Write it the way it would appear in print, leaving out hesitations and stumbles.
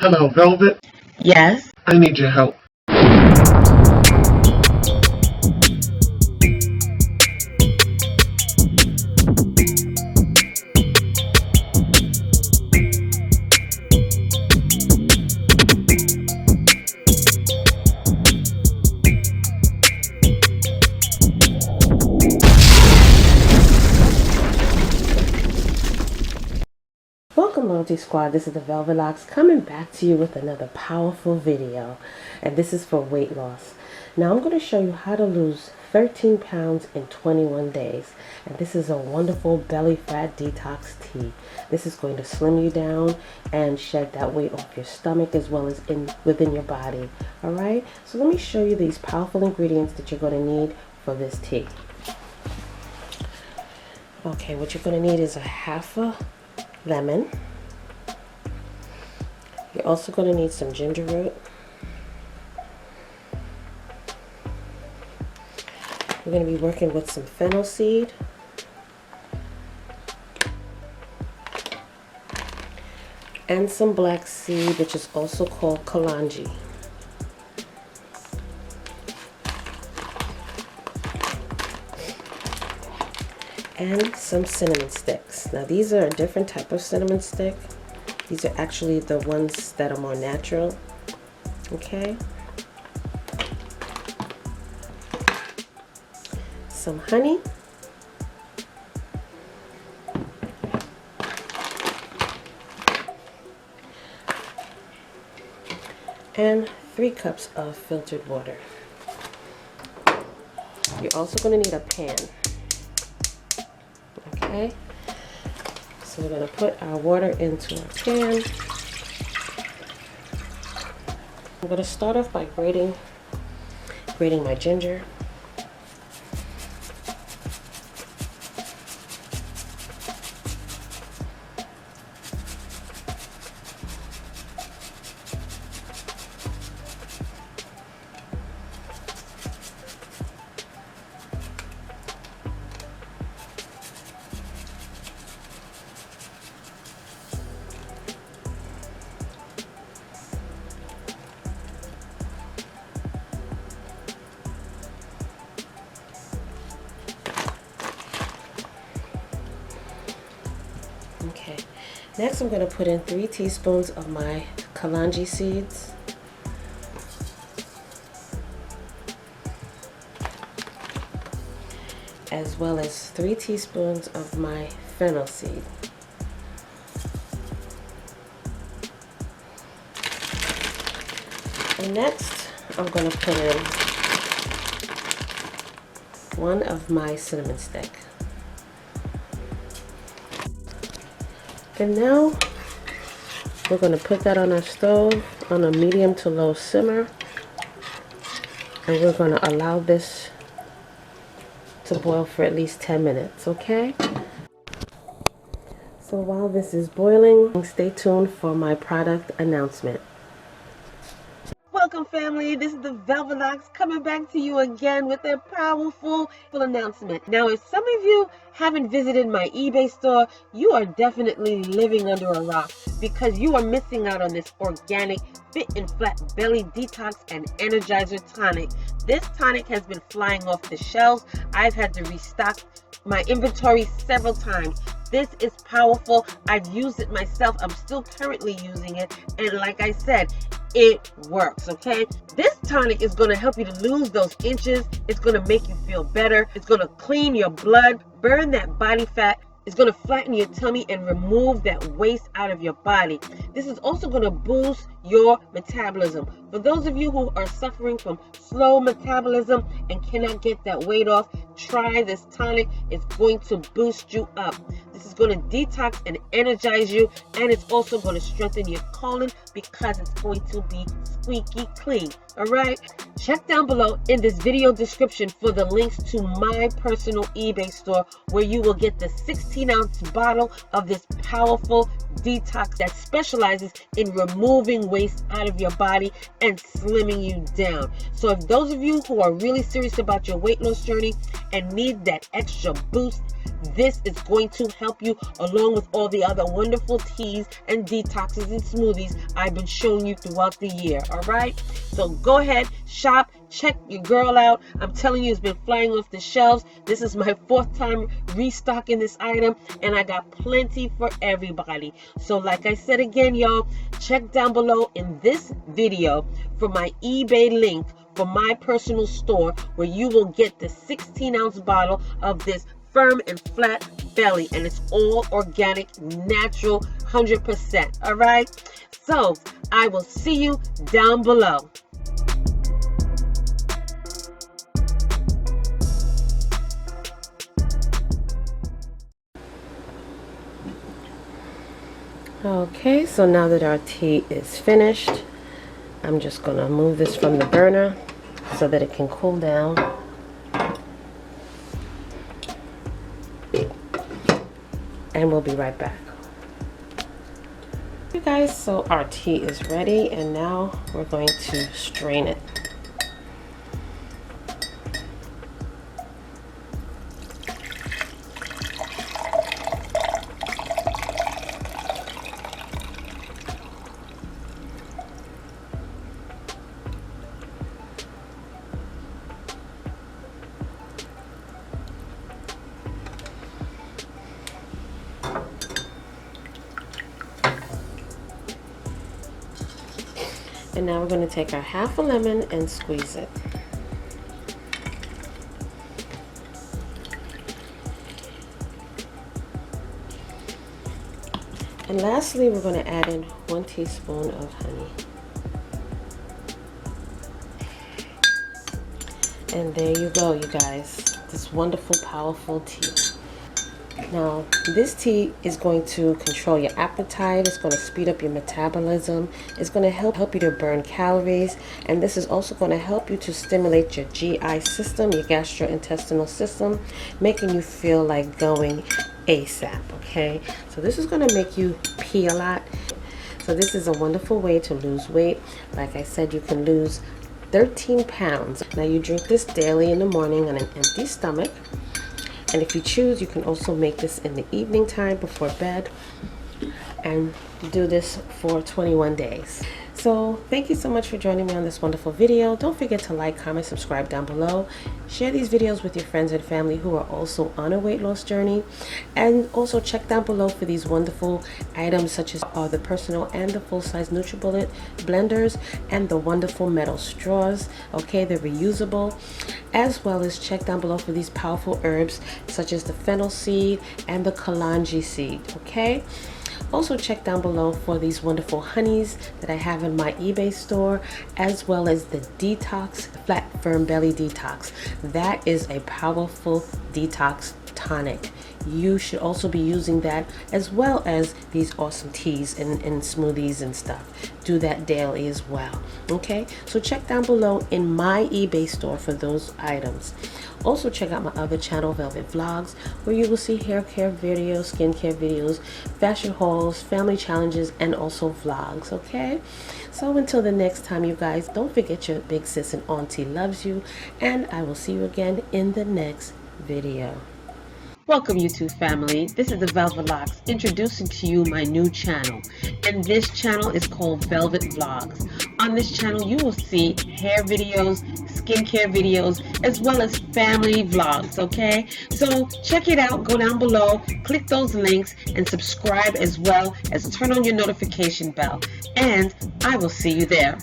Hello, Velvet. Yes. I need your help. Welcome, Loyalty Squad. This is the Beverages coming back to you with another powerful video, and this is for weight loss. Now I'm going to show you how to lose 13 pounds in 21 days, and this is a wonderful belly fat detox tea. This is going to slim you down and shed that weight off your stomach as well as within your body. All right, so let me show you these powerful ingredients that you're going to need for this tea. Okay, what you're going to need is a half a lemon. You're also going to need some ginger root. We're going to be working with some fennel seed. And some black seed, which is also called kalonji. And some cinnamon sticks. Now these are a different type of cinnamon stick. These are actually the ones that are more natural. Okay. Some honey. And 3 cups of filtered water. You're also going to need a pan. Okay, so we're going to put our water into our pan. I'm going to start off by grating my ginger. Okay, next I'm going to put in 3 teaspoons of my kalonji seeds. As well as 3 teaspoons of my fennel seed. And next I'm going to put in 1 of my cinnamon stick. And now we're going to put that on our stove on a medium to low simmer, and we're going to allow this to boil for at least 10 minutes, okay? So while this is boiling, stay tuned for my product announcement. Welcome, family. This is the Beverages coming back to you again with a powerful announcement. Now, if some of you haven't visited my eBay store, you are definitely living under a rock because you are missing out on this organic, fit and flat belly detox and energizer tonic. This tonic has been flying off the shelves. I've had to restock my inventory several times. This is powerful. I've used it myself. I'm still currently using it. And like I said, it works, okay? This tonic is going to help you to lose those inches. It's going to make you feel better. It's going to clean your blood, burn that body fat. It's going to flatten your tummy and remove that waste out of your body. This is also going to boost your metabolism. For those of you who are suffering from slow metabolism and cannot get that weight off, try this tonic. It's going to boost you up. This is going to detox and energize you, and it's also going to strengthen your colon because it's going to be squeaky clean. All right, check down below in this video description for the links to my personal eBay store where you will get the 16-ounce bottle of this powerful detox that specializes in removing waste out of your body and slimming you down. So if those of you who are really serious about your weight loss journey and need that extra boost, This is going to help you along with all the other wonderful teas and detoxes and smoothies I've been showing you throughout the year. All right, so go ahead, shop, check your girl out. I'm telling you, it's been flying off the shelves. This is my 4th time restocking this item, and I got plenty for everybody. So like I said again, y'all, check down below in this video for my eBay link for my personal store, where you will get the 16-ounce bottle of this firm and flat belly, and it's all organic, natural, 100%. All right, so I will see you down below. Okay, so now that our tea is finished, I'm just going to move this from the burner so that it can cool down. And we'll be right back. Okay guys, so our tea is ready, and now we're going to strain it. And now we're going to take our half a lemon and squeeze it. And lastly, we're going to add in 1 teaspoon of honey. And there you go, you guys. This wonderful, powerful tea. Now, this tea is going to control your appetite. It's going to speed up your metabolism. It's going to help you to burn calories. And this is also going to help you to stimulate your GI system, your gastrointestinal system, making you feel like going ASAP, okay? So this is going to make you pee a lot. So this is a wonderful way to lose weight. Like I said, you can lose 13 pounds. Now, you drink this daily in the morning on an empty stomach. And if you choose, you can also make this in the evening time before bed and do this for 21 days. So thank you so much for joining me on this wonderful video. Don't forget to like, comment, subscribe down below. Share these videos with your friends and family who are also on a weight loss journey. And also check down below for these wonderful items such as the personal and the full-size NutriBullet blenders and the wonderful metal straws. Okay, they're reusable. As well as check down below for these powerful herbs such as the fennel seed and the kalanji seed. Okay. Also check down below for these wonderful honeys that I have in my eBay store, as well as the Detox Flat Firm Belly Detox. That is a powerful detox tonic. You should also be using that, as well as these awesome teas and smoothies and stuff. Do that daily as well. Okay, so check down below in my eBay store for those items. Also check out my other channel, Velvet Vlogs, where you will see hair care videos, skincare videos, fashion hauls, family challenges, and also vlogs. Okay, so until the next time, you guys, don't forget your big sis and auntie loves you, and I will see you again in the next video. Welcome, YouTube family. This is the Velvet Locks introducing to you my new channel, and this channel is called Velvet Vlogs. On this channel, you will see hair videos, skincare videos, as well as family vlogs. Okay, so check it out. Go down below, click those links, and subscribe, as well as turn on your notification bell. And I will see you there.